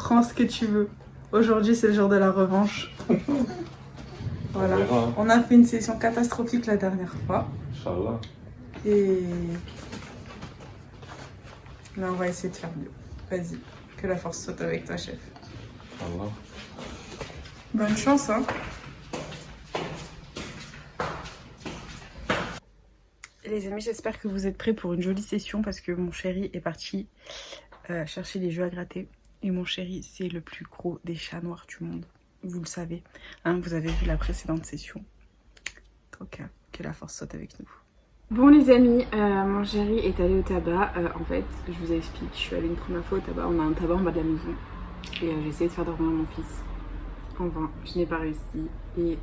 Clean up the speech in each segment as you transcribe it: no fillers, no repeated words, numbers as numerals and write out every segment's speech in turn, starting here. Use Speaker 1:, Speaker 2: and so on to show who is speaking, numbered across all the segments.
Speaker 1: Prends ce que tu veux. Aujourd'hui, c'est le jour de la revanche. Voilà. On a fait une session catastrophique la dernière fois.
Speaker 2: Inch'Allah.
Speaker 1: Et là, on va essayer de faire mieux. Vas-y, que la force soit avec toi, chef.
Speaker 2: Inch'Allah.
Speaker 1: Bonne chance, hein. Les amis, j'espère que vous êtes prêts pour une jolie session parce que mon chéri est parti chercher des jeux à gratter. Et mon chéri, c'est le plus gros des chats noirs du monde. Vous le savez, hein, vous avez vu la précédente session. Donc, que la force soit avec nous. Bon les amis, mon chéri est allé au tabac. En fait, je vous explique, je suis allée une première fois au tabac. On a un tabac en bas de la maison. Et j'ai essayé de faire dormir mon fils. En vain, je n'ai pas réussi. Et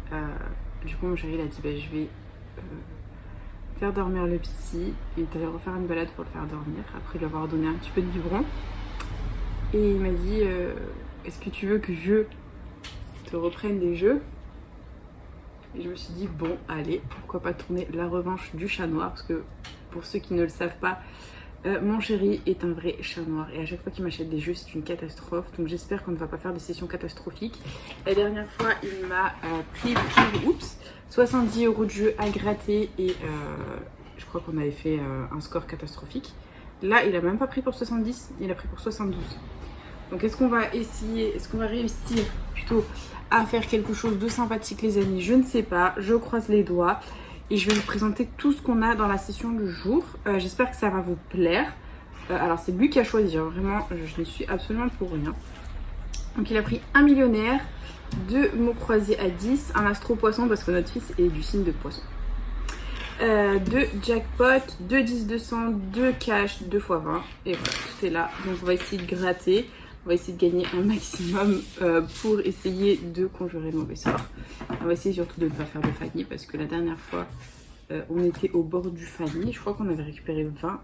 Speaker 1: du coup, mon chéri il a dit, bah, je vais faire dormir le petit. Il est allé refaire une balade pour le faire dormir. Après lui avoir donné un petit peu de biberon. Et il m'a dit, est-ce que tu veux que je te reprenne des jeux? Et je me suis dit, bon, allez, pourquoi pas tourner la revanche du chat noir. Parce que pour ceux qui ne le savent pas, mon chéri est un vrai chat noir. Et à chaque fois qu'il m'achète des jeux, c'est une catastrophe. Donc j'espère qu'on ne va pas faire des sessions catastrophiques. La dernière fois, il m'a pris 70 € de jeu à gratter. Et je crois qu'on avait fait un score catastrophique. Là, il a même pas pris pour 70, il a pris pour 72. Donc est-ce qu'on va essayer, est-ce qu'on va réussir plutôt à faire quelque chose de sympathique les amis? Je ne sais pas, je croise les doigts. Et je vais vous présenter tout ce qu'on a dans la session du jour. J'espère que ça va vous plaire. Alors c'est lui qui a choisi, hein. Vraiment, je ne suis absolument pour rien. Donc il a pris un millionnaire, 2 mots croisés à 10, un astro poisson parce que notre fils est du signe de poisson. 2 jackpot, 2 10 200, 2 cash, 2 x 20. Et voilà, tout est là. Donc on va essayer de gratter. On va essayer de gagner un maximum pour essayer de conjurer le mauvais sort. On va essayer surtout de ne pas faire de Fanny parce que la dernière fois, on était au bord du Fanny. Je crois qu'on avait récupéré 20.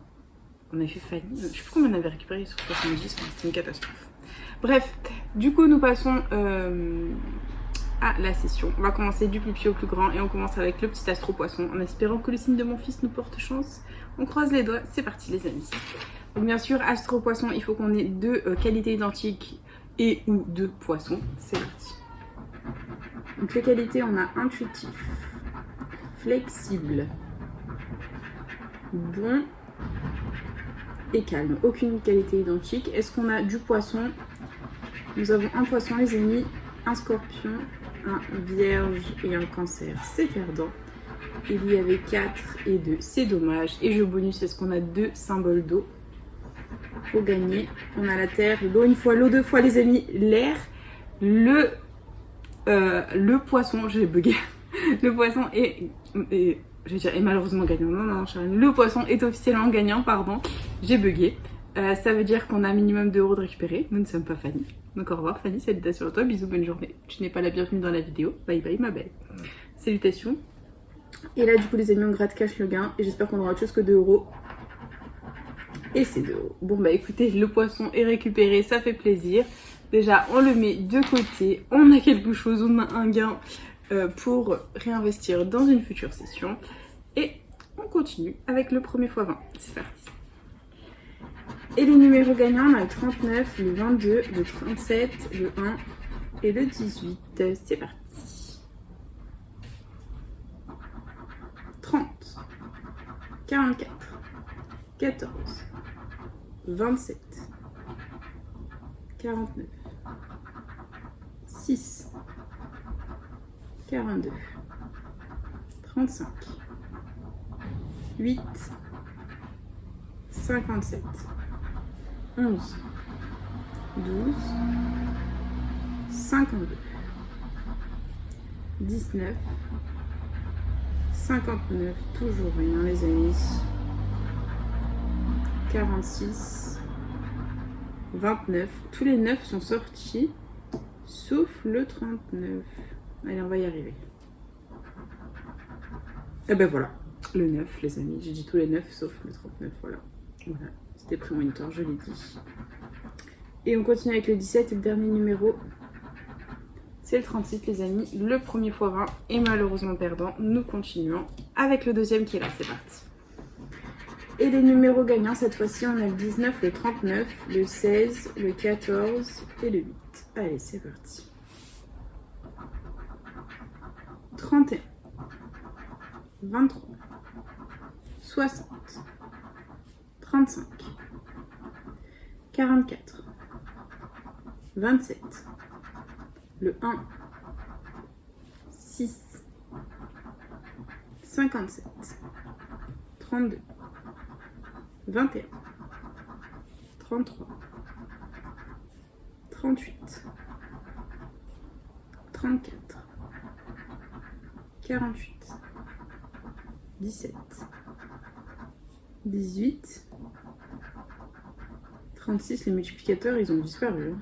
Speaker 1: On avait fait Fanny. Je ne sais plus combien on avait récupéré sur 70. C'était une catastrophe. Bref, du coup, nous passons à la session. On va commencer du plus petit au plus grand et on commence avec le petit astro poisson en espérant que le signe de mon fils nous porte chance. On croise les doigts. C'est parti les amis. Donc bien sûr, astro poisson, il faut qu'on ait 2 qualités identiques et ou 2 poissons. C'est parti. Donc les qualités, on a intuitif, flexible, bon et calme. Aucune qualité identique. Est-ce qu'on a du poisson? Nous avons un poisson les amis, un scorpion, un vierge et un cancer. C'est perdant. Il y avait 4 et 2. C'est dommage. Et je bonus, est-ce qu'on a 2 symboles d'eau? Pour gagner, on a la terre, l'eau une fois, l'eau 2 fois les amis, l'air, le poisson, j'ai bugué, le poisson est je vais dire est malheureusement gagnant, non, le poisson est officiellement gagnant, pardon, j'ai bugué, ça veut dire qu'on a un minimum de € de récupérer, nous ne sommes pas Fanny, donc au revoir Fanny, salutations à toi, bisous, bonne journée, tu n'es pas la bienvenue dans la vidéo, bye bye ma belle, salutations, et là du coup les amis on gratte cash le gain, et j'espère qu'on aura autre chose que 2 €. Et c'est 2 €. Bon bah écoutez, le poisson est récupéré, ça fait plaisir. Déjà, on le met de côté, on a quelque chose, on a un gain pour réinvestir dans une future session. Et on continue avec le premier x20. C'est parti. Et les numéros gagnants, on a le 39, le 22, le 37, le 1 et le 18. C'est parti. 30, 44, 14. 27, 49, 6, 42, 35, 8, 57, 11, 12, 52, 19, 59, toujours rien les amis. 46, 29, tous les 9 sont sortis, sauf le 39. Allez, on va y arriver. Et ben voilà, le 9 les amis, j'ai dit tous les 9 sauf le 39, voilà. Voilà, c'était prémonitoire, je l'ai dit. Et on continue avec le 17 et le dernier numéro, c'est le 36 les amis, le premier x20 est malheureusement perdant. Nous continuons avec le deuxième qui est là, c'est parti. Et les numéros gagnants, cette fois-ci, on a le 19, le 39, le 16, le 14 et le 8. Allez, c'est parti. 31, 23, 60, 35, 44, 27, le 1, 6, 57, 32, 21, 33, 38, 34, 48, 17, 18, 36, les multiplicateurs ils ont disparu.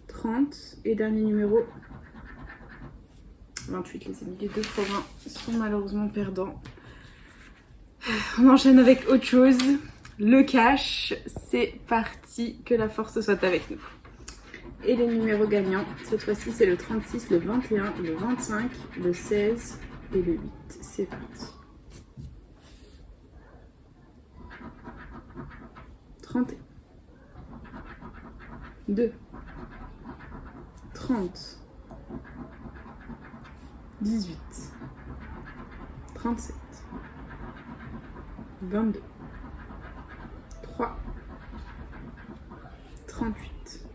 Speaker 1: 30 et dernier numéro 28 les amis, les 2 x 20 sont malheureusement perdants. On enchaîne avec autre chose, le cash, c'est parti, que la force soit avec nous. Et les numéros gagnants, cette fois-ci c'est le 36, le 21, le 25, le 16 et le 8, c'est parti. 31, 2, 30, 18, 37, 22, 3, 38,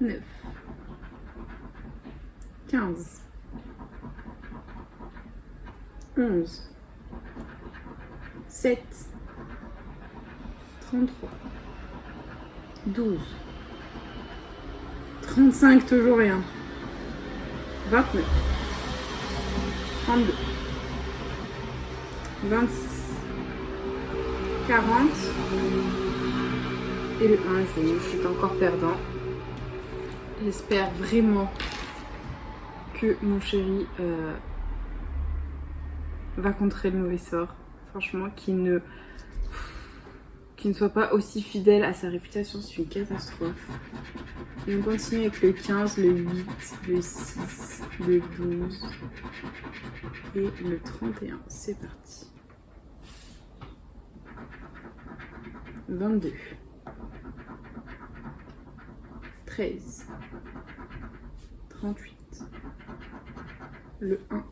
Speaker 1: 9, 15, 11, 7, 33, 12, 35, toujours rien, 29, 32, 26, 40 et le 1, c'est encore perdant. J'espère vraiment que mon chéri va contrer le mauvais sort. Franchement, qu'il ne soit pas aussi fidèle à sa réputation, c'est une catastrophe. Et on continue avec le 15, le 8, le 6, le 12 et le 31. C'est parti. 22, 13, 38, le 1,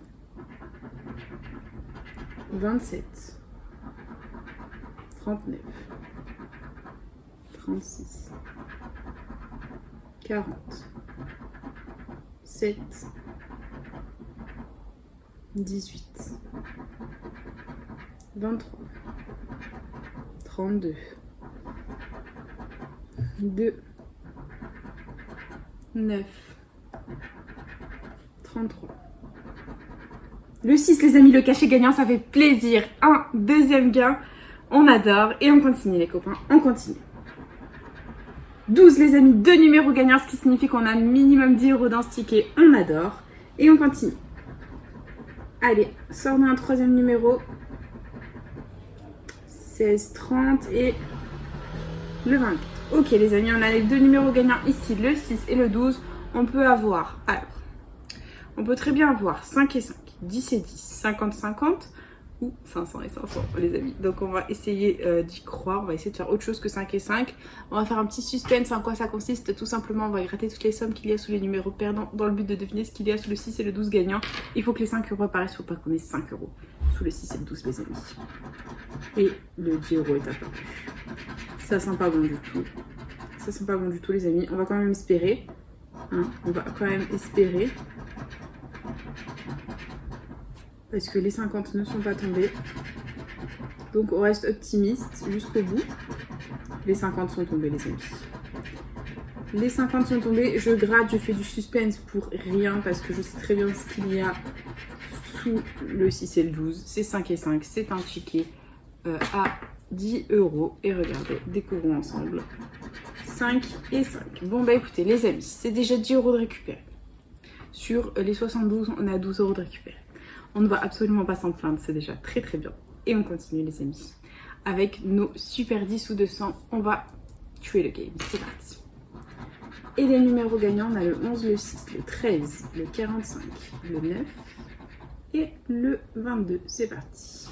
Speaker 1: 27, 39, 36, 40, 7, 18, 23, 32, 2, 9, 33. Le 6 les amis, le cachet gagnant, ça fait plaisir. Un deuxième gain, on adore. Et on continue les copains, on continue. 12 les amis, 2 numéros gagnants, ce qui signifie qu'on a minimum 10 € dans ce ticket. On adore. Et on continue. Allez, sort-nous un troisième numéro. 16, 30 et le 24. Ok les amis, on a les 2 numéros gagnants ici, le 6 et le 12. On peut avoir, alors, on peut très bien avoir 5 et 5, 10 et 10, 50, 50 ou 500 et 500 les amis. Donc on va essayer d'y croire, on va essayer de faire autre chose que 5 et 5. On va faire un petit suspense, en quoi ça consiste. Tout simplement, on va gratter toutes les sommes qu'il y a sous les numéros perdants dans le but de deviner ce qu'il y a sous le 6 et le 12 gagnant. Il faut que les 5 € apparaissent, il ne faut pas qu'on ait 5 € sous le 6 et le 12 les amis. Et le 10 € est apparu. Ça sent pas bon du tout. Ça sent pas bon du tout les amis. On va quand même espérer. Hein, on va quand même espérer. Parce que les 50 ne sont pas tombés. Donc on reste optimiste jusqu'au bout. Les 50 sont tombés les amis. Les 50 sont tombés. Je gratte, je fais du suspense pour rien. Parce que je sais très bien ce qu'il y a sous le 6 et le 12. C'est 5 et 5. C'est un ticket à 10 €. Et regardez, découvrons ensemble. 5 et 5. Bon bah écoutez les amis, c'est déjà 10 € de récupérer. Sur les 72, on a 12 € de récupérer. On ne va absolument pas s'en plaindre, c'est déjà très très bien. Et on continue les amis. Avec nos super 10 ou 200, on va tuer le game. C'est parti. Et les numéros gagnants, on a le 11, le 6, le 13, le 45, le 9 et le 22. C'est parti.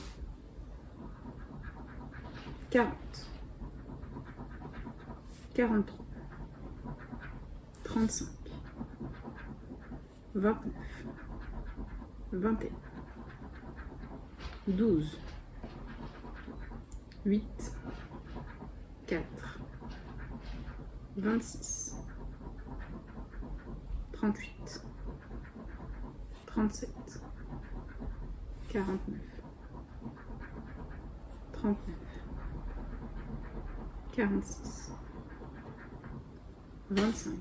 Speaker 1: 40, 43, 35, 29, 21, 12, 8, 4, 26, 38, 37, 49, 39, 46, 25,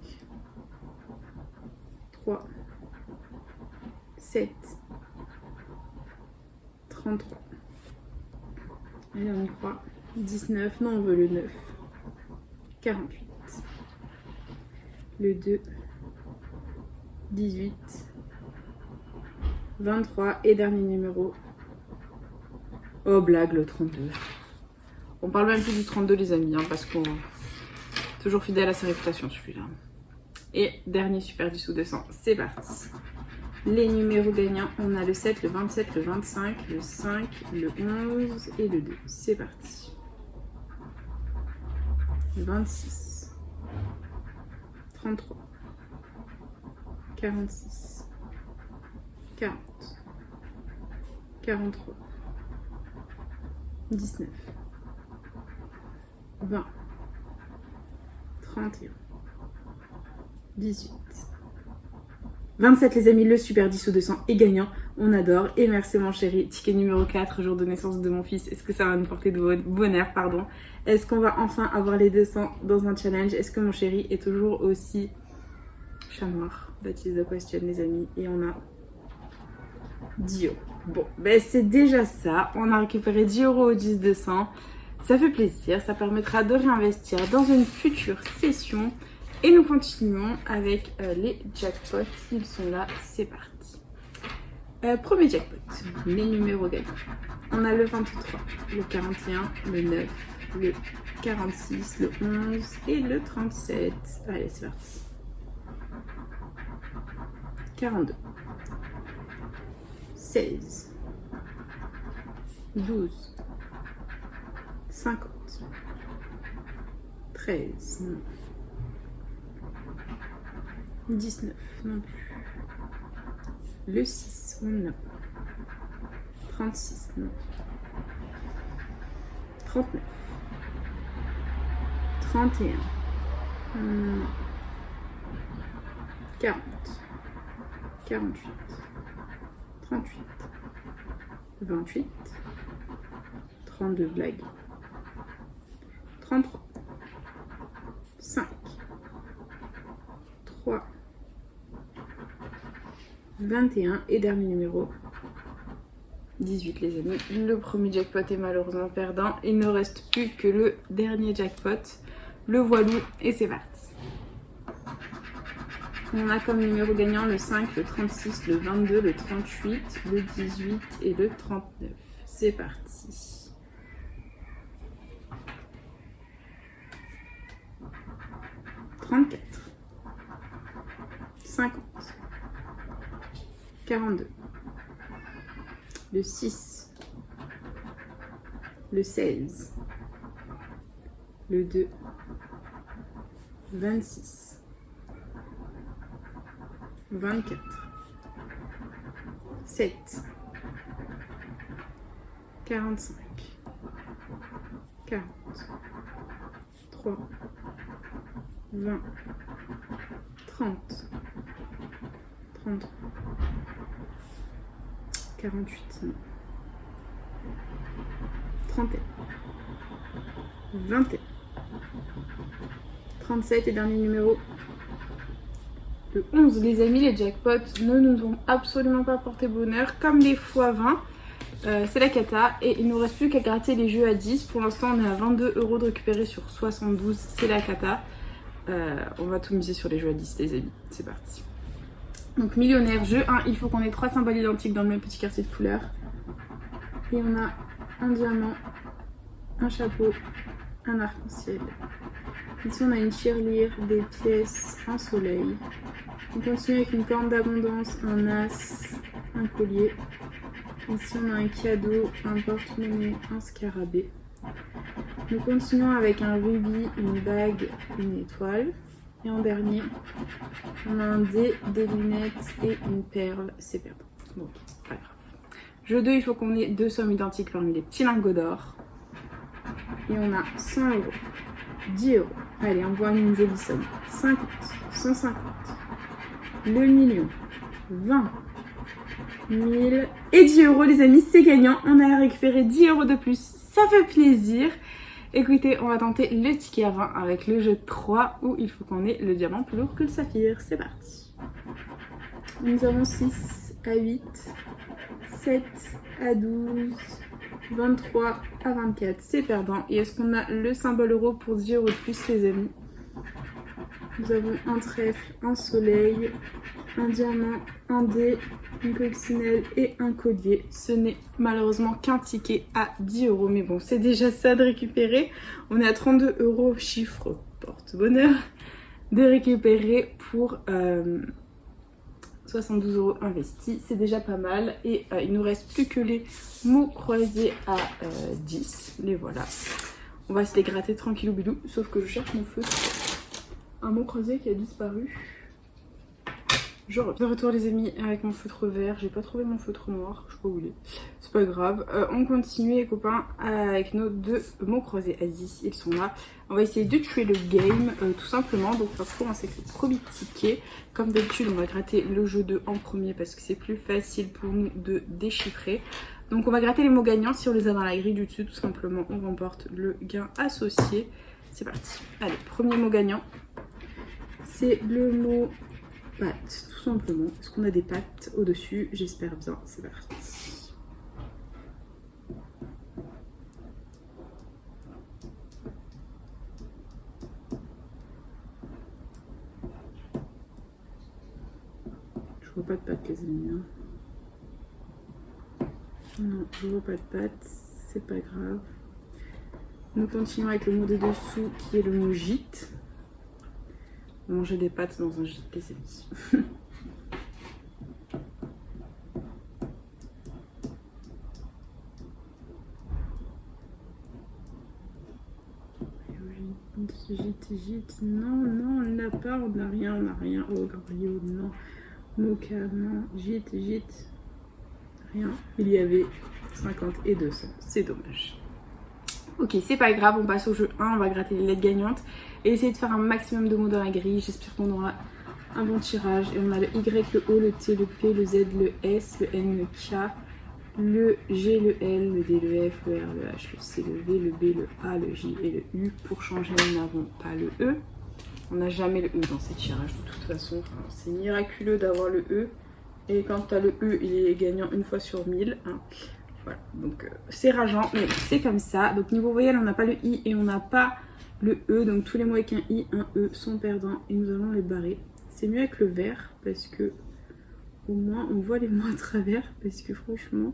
Speaker 1: 3, 7, 33. Allez, on y croit. 19, non, on veut le 9. 48. Le 2. 18. 23. Et dernier numéro. Oh, blague, le 32. On parle même plus du 32, les amis, hein, parce qu'on est toujours fidèle à sa réputation, celui-là. Et dernier super du sous-descend, c'est parti. Les numéros gagnants, on a le 7, le 27, le 25, le 5, le 11 et le 2. C'est parti. 26, 33, 46, 40, 43, 19, 20, 31, 18, 27 les amis, le super 10 ou 200 est gagnant, on adore. Et merci mon chéri, ticket numéro 4, jour de naissance de mon fils. Est-ce que ça va nous porter de bonheur, pardon? Est-ce qu'on va enfin avoir les 200 dans un challenge? Est-ce que mon chéri est toujours aussi chat noir? That is the question les amis. Et on a 10 euros. Bon, ben c'est déjà ça. On a récupéré 10 euros au 10 200. Ça fait plaisir, ça permettra de réinvestir dans une future session. Et nous continuons avec les jackpots. Ils sont là, c'est parti. Premier jackpot, les numéros gagnants. On a le 23, le 41, le 9, le 46, le 11 et le 37. Allez, c'est parti. 42, 16, 12, 50, 13, non. 19 non plus. Le 6, non. 36, non. 39. 31. Non. 40. 48. 38. 28. 32 blagues. 33. 5. 3. 21 et dernier numéro 18 les amis. Le premier jackpot est malheureusement perdant. Il ne reste plus que le dernier jackpot. Le voilou et c'est parti. On a comme numéro gagnant le 5, le 36, le 22, le 38, le 18 et le 39. C'est parti. « 34, 50, 42, le 6, le 16, le 2, 26, 24, 7, 45, 40, 3, 20, 30, 33, 48, 31, 21, 37 et dernier numéro, le 11. Les amis, les jackpots ne nous ont absolument pas porté bonheur, comme les x20. C'est la cata et il nous reste plus qu'à gratter les jeux à 10. Pour l'instant, on est à 22 euros de récupérer sur 72. C'est la cata. On va tout miser sur les jeux à 10 les amis. C'est parti. Donc millionnaire, jeu 1, il faut qu'on ait 3 symboles identiques dans le même petit quartier de couleur. Et on a un diamant, un chapeau, un arc-en-ciel. Ici on a une tirelire, des pièces, un soleil. On continue avec une corne d'abondance, un as, un collier. Ici on a un cadeau, un porte-monnaie, un scarabée. Nous continuons avec un rubis, une bague, une étoile. Et en dernier, on a un dé, des lunettes et une perle. C'est perdant. Bon, ok, pas grave. Jeu 2, il faut qu'on ait 2 sommes identiques parmi les petits lingots d'or. Et on a 100 €, 10 €. Allez, on voit une jolie somme. 50, 150, le million, 20, 1000 et 10 € les amis, c'est gagnant. On a récupéré 10 € de plus, ça fait plaisir. Écoutez, on va tenter le ticket à 20 avec le jeu 3 où il faut qu'on ait le diamant plus lourd que le saphir. C'est parti. Nous avons 6 à 8, 7 à 12, 23 à 24. C'est perdant. Et est-ce qu'on a le symbole euro pour 10 € de plus les amis? Nous avons un trèfle, un soleil, un diamant, un dé, une coccinelle et un collier. Ce n'est malheureusement qu'un ticket à 10 €, mais bon, c'est déjà ça de récupérer. On est à 32 €, chiffre porte-bonheur, de récupérer pour 72 € investis. C'est déjà pas mal. Et il nous reste plus que les mots croisés à 10. Les voilà. On va se les gratter tranquillou bilou, sauf que je cherche mon feutre. Un mot croisé qui a disparu. Je reviens. De retour les amis avec mon feutre vert. J'ai pas trouvé mon feutre noir. Je sais pas où il est. C'est pas grave. On continue les copains avec nos 2 mots croisés à 10. Ils sont là. On va essayer de tuer le game tout simplement. Donc on va commencer avec le premier ticket. Comme d'habitude on va gratter le jeu 2 en premier parce que c'est plus facile pour nous de déchiffrer. Donc on va gratter les mots gagnants. Si on les a dans la grille du dessus tout simplement on remporte le gain associé. C'est parti. Allez, premier mot gagnant. C'est le mot pâte, tout simplement. Est-ce qu'on a des pâtes au-dessus? J'espère bien. C'est parti. Je vois pas de pâtes les amis. Hein. Non, je vois pas de pâtes. C'est pas grave. Nous continuons avec le mot des dessous qui est le mot gîte. Manger des pâtes dans un gîte, les amis. Gîte, non, on n'a pas, on n'a rien. Oh, Gabriel, non. Mocha, non. Gîte, rien. Il y avait 50 et 200, c'est dommage. Ok, c'est pas grave, on passe au jeu 1, on va gratter les lettres gagnantes et essayer de faire un maximum de mots dans la grille. J'espère qu'on aura un bon tirage. Et on a le Y, le O, le T, le P, le Z, le S, le N, le K, le G, le L, le D, le F, le R, le H, le C, le V, le B, le A, le J et le U. Pour changer, nous n'avons pas le E. On n'a jamais le E dans ces tirages de toute façon. Enfin, c'est miraculeux d'avoir le E. Et quand tu as le E, il est gagnant une fois sur 1000. Hein. Voilà, donc c'est rageant, mais c'est comme ça. Donc niveau voyelle, on n'a pas le I et on n'a pas le E. Donc tous les mots avec un I, un E sont perdants et nous allons les barrer. C'est mieux avec le vert parce que au moins on voit les mots à travers. Parce que franchement,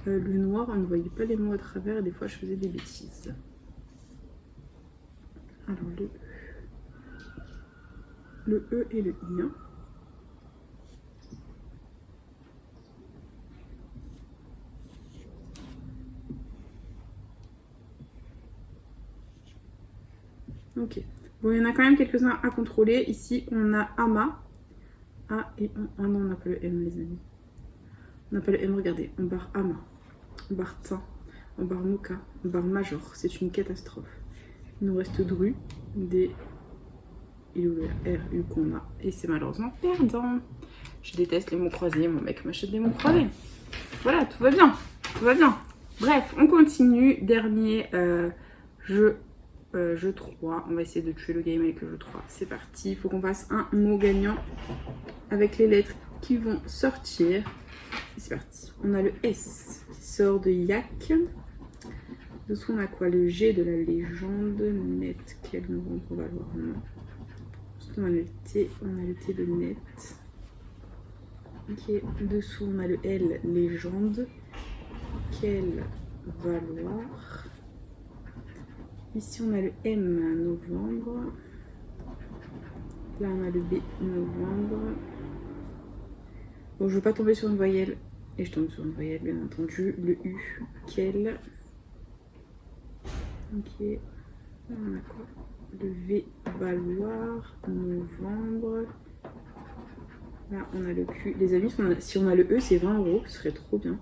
Speaker 1: le noir, on ne voyait pas les mots à travers et des fois je faisais des bêtises. Alors le E et le I. Hein. Ok, bon il y en a quand même quelques-uns à contrôler. Ici on a Ama. A et on... Ah non, on n'a pas le M les amis. On n'a pas le M, regardez. On barre Ama, on barre Tin, on barre Moka, on barre Major. C'est une catastrophe. Il nous reste Dru, D, I, O, R, U qu'on a. Et c'est malheureusement perdant. Je déteste les mots croisés, mon mec m'achète des mots croisés. Voilà, tout va bien, tout va bien. Bref, on continue. Dernier jeu. Jeu 3, on va essayer de tuer le game avec le jeu 3. C'est parti, il faut qu'on fasse un mot gagnant avec les lettres qui vont sortir. C'est parti. On a le S qui sort de Yak. Dessous on a quoi? Le G de la légende. Net, quel nombre on va voir? Non. Ensuite on a le T de net. Ok, dessous on a le L, légende. Quel valoir? Ici on a le M, novembre. Là on a le B, novembre. Bon, je veux pas tomber sur une voyelle. Et je tombe sur une voyelle bien entendu. Le U, quel. Ok. On a quoi? Le V valoir, novembre. Là, on a le Q. Les amis, si on a le E, c'est 20 €. Ce serait trop bien.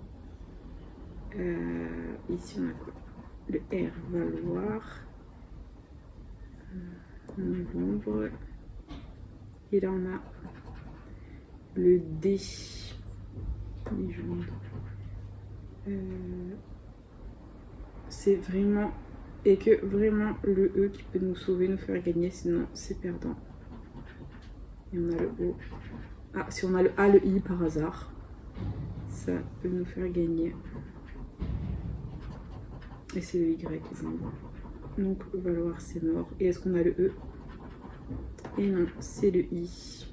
Speaker 1: Ici, on a quoi? Le R valoir. Novembre. Et là, on a le D. Légende. C'est vraiment... Et que vraiment le E qui peut nous sauver, nous faire gagner, sinon c'est perdant. Et on a le O. Ah, si on a le A, le I par hasard, ça peut nous faire gagner. Et c'est le Y, les amis. Donc, valoir, c'est mort. Et est-ce qu'on a le E? Et non, c'est le I.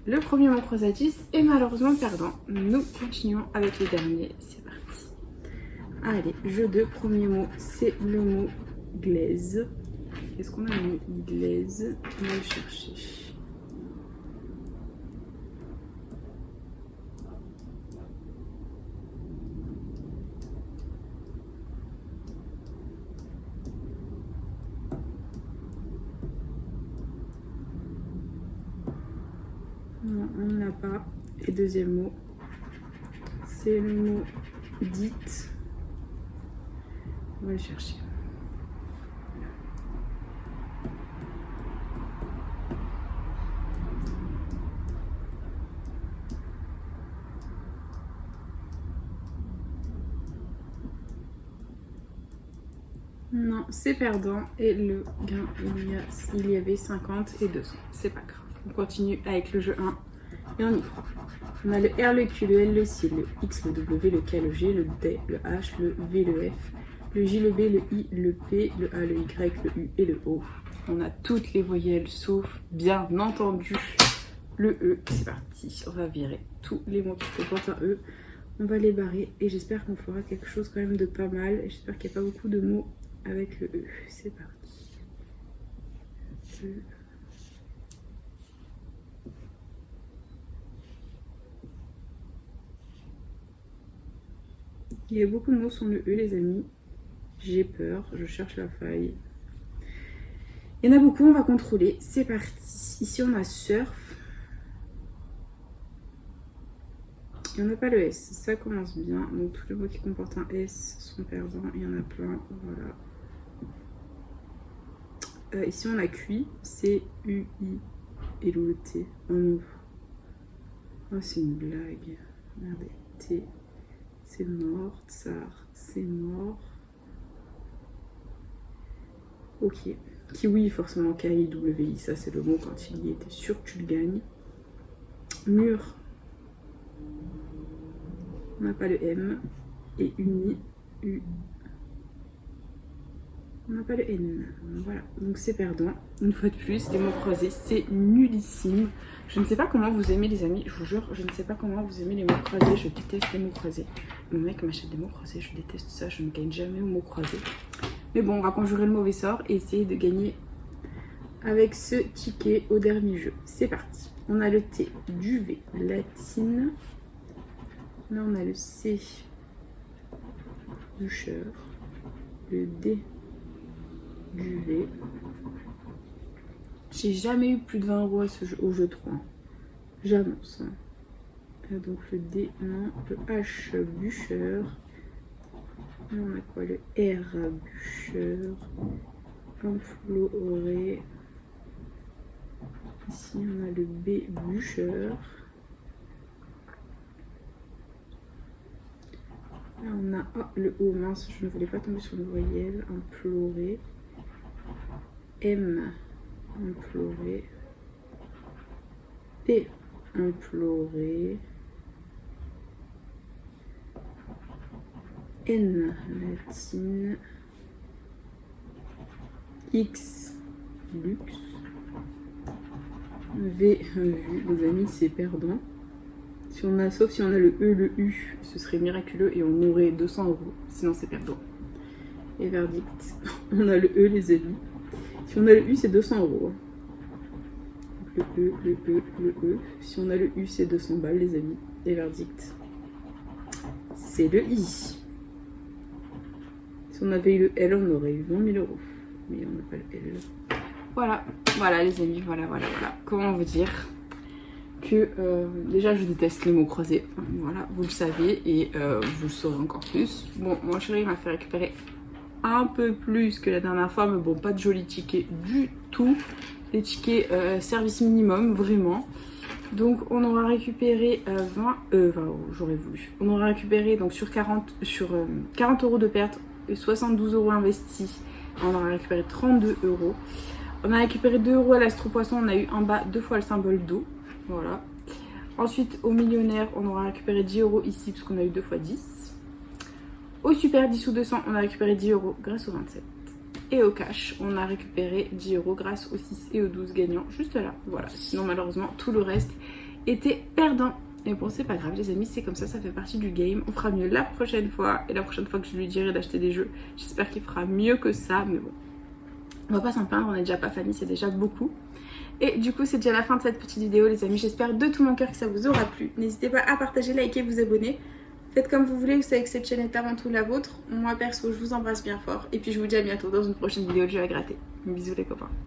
Speaker 1: Le premier mot croisatis est malheureusement perdant. Nous continuons avec le dernier. C'est parti. Allez, jeu de premier mot, c'est le mot glaise. Est-ce qu'on a le mot glaise? On va le chercher. Non, on n'a pas. Et deuxième mot, c'est le mot dite. On va le chercher. Non, c'est perdant. Et le gain, il y avait 50 et 200. C'est pas grave. On continue avec le jeu 1 et on y croit. On a le R, le Q, le L, le C, le X, le W, le K, le G, le D, le H, le V, le F, le J, le B, le I, le P, le A, le Y, le U et le O. On a toutes les voyelles sauf, bien entendu, le E. C'est parti, on va virer tous les mots qui comportent un E. On va les barrer et j'espère qu'on fera quelque chose quand même de pas mal. J'espère qu'il n'y a pas beaucoup de mots avec le E. C'est parti. E. Il y a beaucoup de mots sur le E, les amis. J'ai peur, je cherche la faille. Il y en a beaucoup, on va contrôler. C'est parti. Ici, on a surf. Et on n'a pas le S. Ça commence bien. Donc, tous les mots qui comportent un S sont perdants. Il y en a plein. Voilà. Ici, on a QI. C, U, I et le T. Oh non. Oh, c'est une blague. Regardez. T. C'est mort, tsar, c'est mort. Ok. Kiwi, forcément K-I-W-I, ça c'est le mot quand il y était sûr que tu le gagnes. Mur. On n'a pas le M. Et uni, U. On n'a pas le N. Voilà, donc c'est perdant. Une fois de plus, les mots croisés, c'est nullissime. Je ne sais pas comment vous aimez les amis, je vous jure, je ne sais pas comment vous aimez les mots croisés. Je déteste les mots croisés. Mon mec m'achète des mots croisés, je déteste ça, je ne gagne jamais aux mots croisés. Mais bon, on va conjurer le mauvais sort et essayer de gagner avec ce ticket au dernier jeu. C'est parti. On a le T, du V, latine. Là, on a le C, bûcheur. Le D, du V. J'ai jamais eu plus de 20 € au jeu 3. J'annonce. Donc le D, non. Le H, bûcheur. Là, on a quoi? Le R, bûcheur. Enfloré. Ici, on a le B, bûcheur. Là, on a le O, mince, je ne voulais pas tomber sur une voyelle. Imploré. M, imploré. P, imploré. N, latine. X, luxe. V, vu. Les amis, c'est perdant. Si on a, sauf si on a le E, le U, ce serait miraculeux et on aurait 200 €. Sinon, c'est perdant. Et verdict, on a le E, les amis. Si on a le U, c'est 200 €. Le E, le E, le E. Si on a le U, c'est 200 balles, les amis. Et verdict, c'est le I. Si Si on avait eu le L, on aurait eu 20 000 €. Mais on n'a pas le L. Voilà, voilà les amis, voilà. Comment vous dire que déjà je déteste les mots croisés. Voilà, vous le savez et vous le saurez encore plus. Bon, mon chéri m'a fait récupérer un peu plus que la dernière fois, mais bon, pas de jolis tickets du tout. Des tickets service minimum, vraiment. Donc on aura récupéré 20 j'aurais voulu. On aura récupéré donc sur 40 € de perte et 72 € investis. On aura récupéré 32 €. On a récupéré 2 € à l'astro-poisson. On a eu en bas 2 fois le symbole d'eau. Voilà. Ensuite au millionnaire, on aura récupéré 10 € ici parce qu'on a eu 2 fois 10. Au super 10 ou 200, on a récupéré 10 € grâce au 27. Et au cash, on a récupéré 10 € grâce aux 6 et aux 12 gagnants juste là. Voilà, sinon malheureusement tout le reste était perdant. Et bon, c'est pas grave les amis, c'est comme ça fait partie du game. On fera mieux la prochaine fois. Et la prochaine fois que je lui dirai d'acheter des jeux, j'espère qu'il fera mieux que ça. Mais bon, on va pas s'en plaindre, on est déjà pas Fanny, c'est déjà beaucoup. Et du coup c'est déjà la fin de cette petite vidéo les amis. J'espère de tout mon cœur que ça vous aura plu. N'hésitez pas à partager, liker, vous abonner. Faites comme vous voulez, vous savez que cette chaîne est avant tout la vôtre. Moi perso, je vous embrasse bien fort. Et puis je vous dis à bientôt dans une prochaine vidéo de jeux à gratter. Bisous les copains.